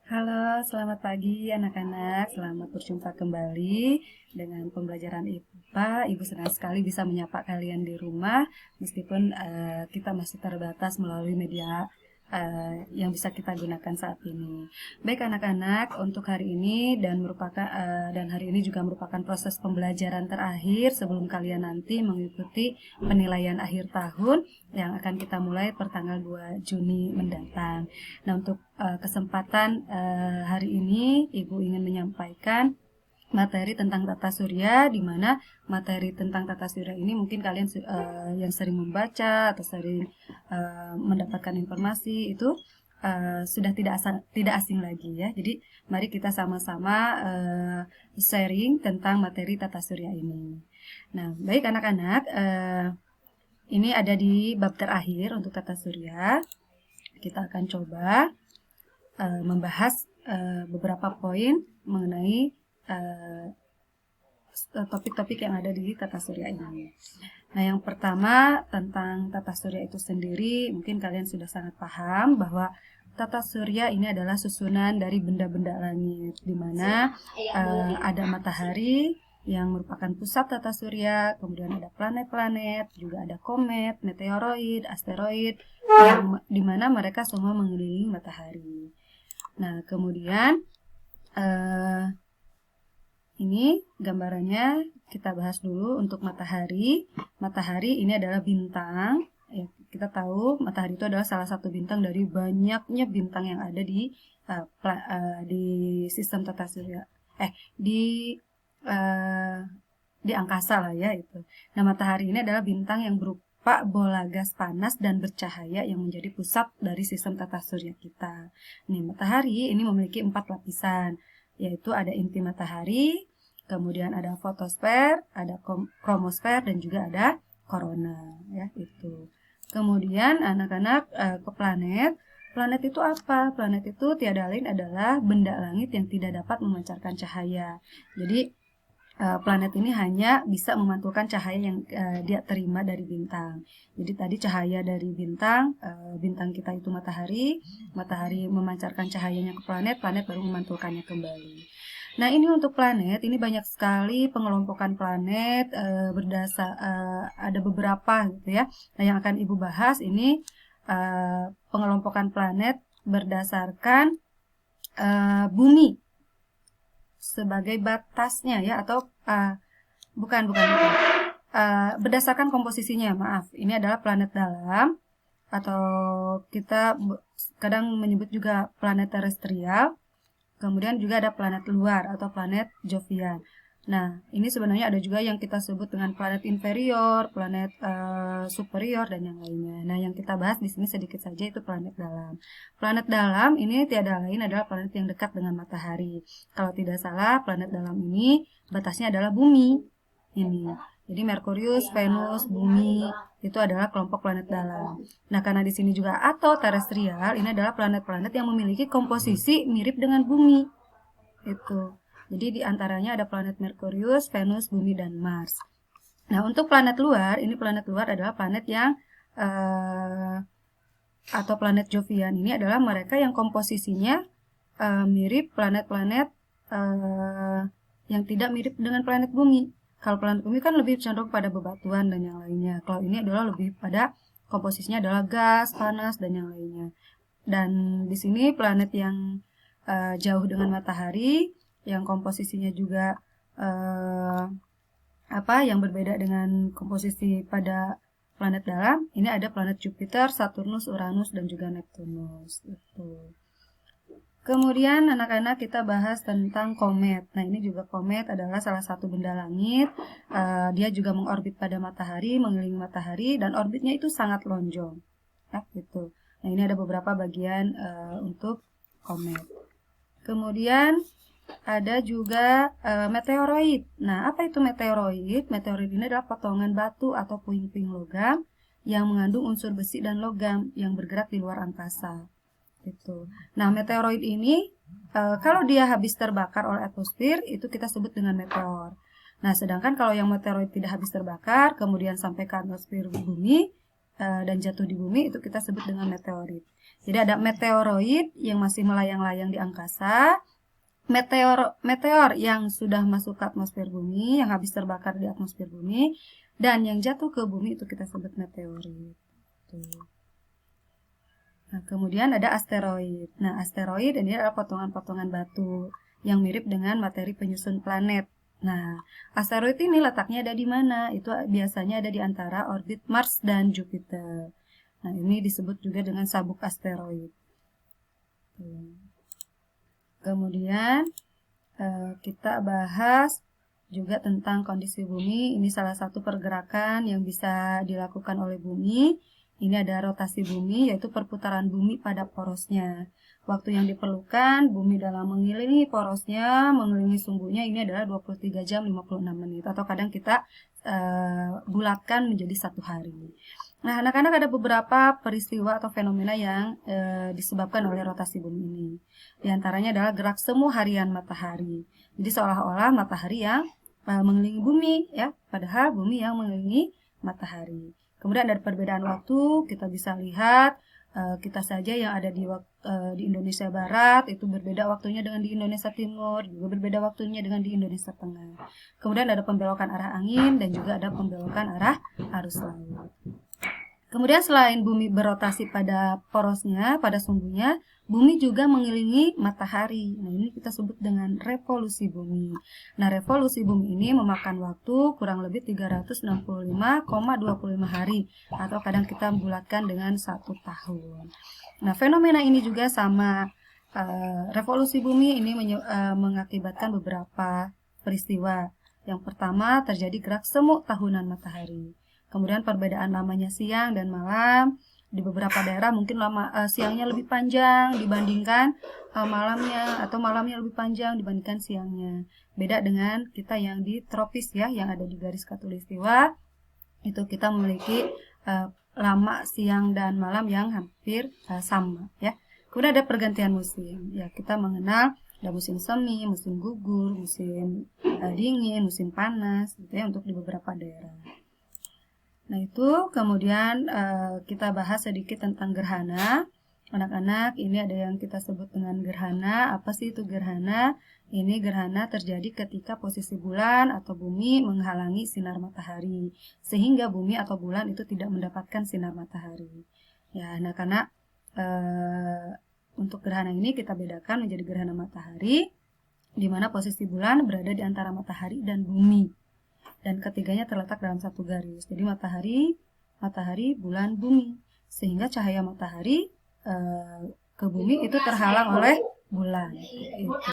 Halo, selamat pagi anak-anak. Selamat berjumpa kembali dengan pembelajaran IPA. Ibu senang sekali bisa menyapa kalian di rumah, meskipun kita masih terbatas melalui media yang bisa kita gunakan saat ini. Baik anak-anak, untuk hari ini dan hari ini juga merupakan proses pembelajaran terakhir sebelum kalian nanti mengikuti penilaian akhir tahun yang akan kita mulai pertanggal 2 Juni mendatang. Nah, untuk kesempatan hari ini Ibu ingin menyampaikan materi tentang tata surya, di mana materi tentang tata surya ini mungkin kalian yang sering membaca atau sering mendapatkan informasi itu sudah tidak asing lagi ya. Jadi mari kita sama-sama sharing tentang materi tata surya ini. Nah, baik anak-anak, ini ada di bab terakhir untuk tata surya. Kita akan coba membahas beberapa poin mengenai topik-topik yang ada di tata surya ini. Nah, yang pertama tentang tata surya itu sendiri, mungkin kalian sudah sangat paham bahwa tata surya ini adalah susunan dari benda-benda langit, di mana ada matahari yang merupakan pusat tata surya, kemudian ada planet-planet, juga ada komet, meteoroid, asteroid, yang di mana mereka semua mengelilingi matahari. Nah, kemudian ini gambarannya kita bahas dulu untuk matahari. Matahari ini adalah bintang. Ya, kita tahu matahari itu adalah salah satu bintang dari banyaknya bintang yang ada di sistem tata surya. Di angkasa lah ya itu. Nah, matahari ini adalah bintang yang berupa bola gas panas dan bercahaya yang menjadi pusat dari sistem tata surya kita. Nih, matahari ini memiliki 4 lapisan, yaitu ada inti matahari, kemudian ada fotosfer, ada kromosfer, dan juga ada korona ya itu. Kemudian anak-anak ke planet. Planet itu apa? Planet itu tiada lain adalah benda langit yang tidak dapat memancarkan cahaya. Jadi planet ini hanya bisa memantulkan cahaya yang dia terima dari bintang. Jadi tadi cahaya dari bintang kita itu matahari, matahari memancarkan cahayanya ke planet, planet baru memantulkannya kembali. Nah, ini untuk planet, ini banyak sekali pengelompokan planet ada beberapa gitu ya. Nah, yang akan Ibu bahas ini pengelompokan planet berdasarkan bumi sebagai batasnya ya, atau bukan berdasarkan komposisinya, maaf. Ini adalah planet dalam, atau kita kadang menyebut juga planet terestrial. Kemudian juga ada planet luar atau planet Jovian. Nah, ini sebenarnya ada juga yang kita sebut dengan planet inferior, planet superior, dan yang lainnya. Nah, yang kita bahas di sini sedikit saja itu planet dalam. Planet dalam ini tiada lain adalah planet yang dekat dengan matahari. Kalau tidak salah, planet dalam ini batasnya adalah bumi. Ini. Jadi Merkurius, Venus, Bumi itu adalah kelompok planet dalam. Nah, karena di sini juga atau terestrial, ini adalah planet-planet yang memiliki komposisi mirip dengan bumi. Itu. Jadi di antaranya ada planet Merkurius, Venus, Bumi, dan Mars. Nah, untuk planet luar, ini planet luar adalah planet yang atau planet Jovian ini adalah mereka yang komposisinya mirip planet-planet yang tidak mirip dengan planet Bumi. Kalau planet Bumi kan lebih cenderung pada bebatuan dan yang lainnya. Kalau ini adalah lebih pada komposisinya adalah gas, panas, dan yang lainnya. Dan di sini planet yang jauh dengan matahari, yang komposisinya juga yang berbeda dengan komposisi pada planet dalam, ini ada planet Jupiter, Saturnus, Uranus, dan juga Neptunus. Itu. Kemudian anak-anak kita bahas tentang komet. Nah, ini juga komet adalah salah satu benda langit. Dia juga mengorbit pada matahari, mengelilingi matahari, dan orbitnya itu sangat lonjong. Ya, gitu. Nah, ini ada beberapa bagian untuk komet. Kemudian ada juga meteoroid. Nah, apa itu meteoroid? Meteoroid ini adalah potongan batu atau puing-puing logam yang mengandung unsur besi dan logam yang bergerak di luar angkasa. Gitu. Nah, meteoroid ini kalau dia habis terbakar oleh atmosfer, itu kita sebut dengan meteor. Nah, sedangkan kalau yang meteoroid tidak habis terbakar, kemudian sampai ke atmosfer bumi dan jatuh di bumi, itu kita sebut dengan meteorit. Jadi ada meteoroid yang masih melayang-layang di angkasa, meteor yang sudah masuk ke atmosfer bumi, yang habis terbakar di atmosfer bumi, dan yang jatuh ke bumi itu kita sebut meteorit. Nah, kemudian ada asteroid. Nah, asteroid ini adalah potongan-potongan batu yang mirip dengan materi penyusun planet. Nah, asteroid ini letaknya ada di mana? Itu biasanya ada di antara orbit Mars dan Jupiter. Nah, ini disebut juga dengan sabuk asteroid. Kemudian kita bahas juga tentang kondisi bumi. Ini salah satu pergerakan yang bisa dilakukan oleh bumi. Ini ada rotasi bumi, yaitu perputaran bumi pada porosnya. Waktu yang diperlukan bumi dalam mengelilingi porosnya, mengelilingi sumbunya, ini adalah 23 jam 56 menit. Atau kadang kita bulatkan menjadi 1 hari. Nah, anak-anak, ada beberapa peristiwa atau fenomena yang disebabkan oleh rotasi bumi ini. Di antaranya adalah gerak semu harian matahari. Jadi seolah-olah matahari yang mengelilingi bumi, ya, padahal bumi yang mengelilingi matahari. Kemudian ada perbedaan waktu, kita bisa lihat kita saja yang ada di Indonesia Barat itu berbeda waktunya dengan di Indonesia Timur, juga berbeda waktunya dengan di Indonesia Tengah. Kemudian ada pembelokan arah angin dan juga ada pembelokan arah arus laut. Kemudian selain bumi berotasi pada porosnya, pada sumbunya, bumi juga mengelilingi matahari. Nah, ini kita sebut dengan revolusi bumi. Nah, revolusi bumi ini memakan waktu kurang lebih 365,25 hari, atau kadang kita bulatkan dengan 1 tahun. Nah, fenomena ini juga sama. Revolusi bumi ini mengakibatkan beberapa peristiwa. Yang pertama, terjadi gerak semu tahunan matahari. Kemudian perbedaan lamanya siang dan malam. Di beberapa daerah mungkin siangnya lebih panjang dibandingkan malamnya, atau malamnya lebih panjang dibandingkan siangnya. Beda dengan kita yang di tropis, ya, yang ada di garis khatulistiwa. Itu kita memiliki lama siang dan malam yang hampir sama, ya. Kemudian ada pergantian musim. Ya, kita mengenal ada musim semi, musim gugur, musim dingin, musim panas, gitu ya, untuk di beberapa daerah. Nah, itu kemudian kita bahas sedikit tentang gerhana. Anak-anak, ini ada yang kita sebut dengan gerhana. Apa sih itu gerhana? Ini gerhana terjadi ketika posisi bulan atau bumi menghalangi sinar matahari, sehingga bumi atau bulan itu tidak mendapatkan sinar matahari. Ya, anak-anak, untuk gerhana ini kita bedakan menjadi gerhana matahari, di mana posisi bulan berada di antara matahari dan bumi. Dan ketiganya terletak dalam satu garis. Jadi matahari, bulan, bumi. Sehingga cahaya matahari ke bumi itu terhalang oleh bulan. Itu.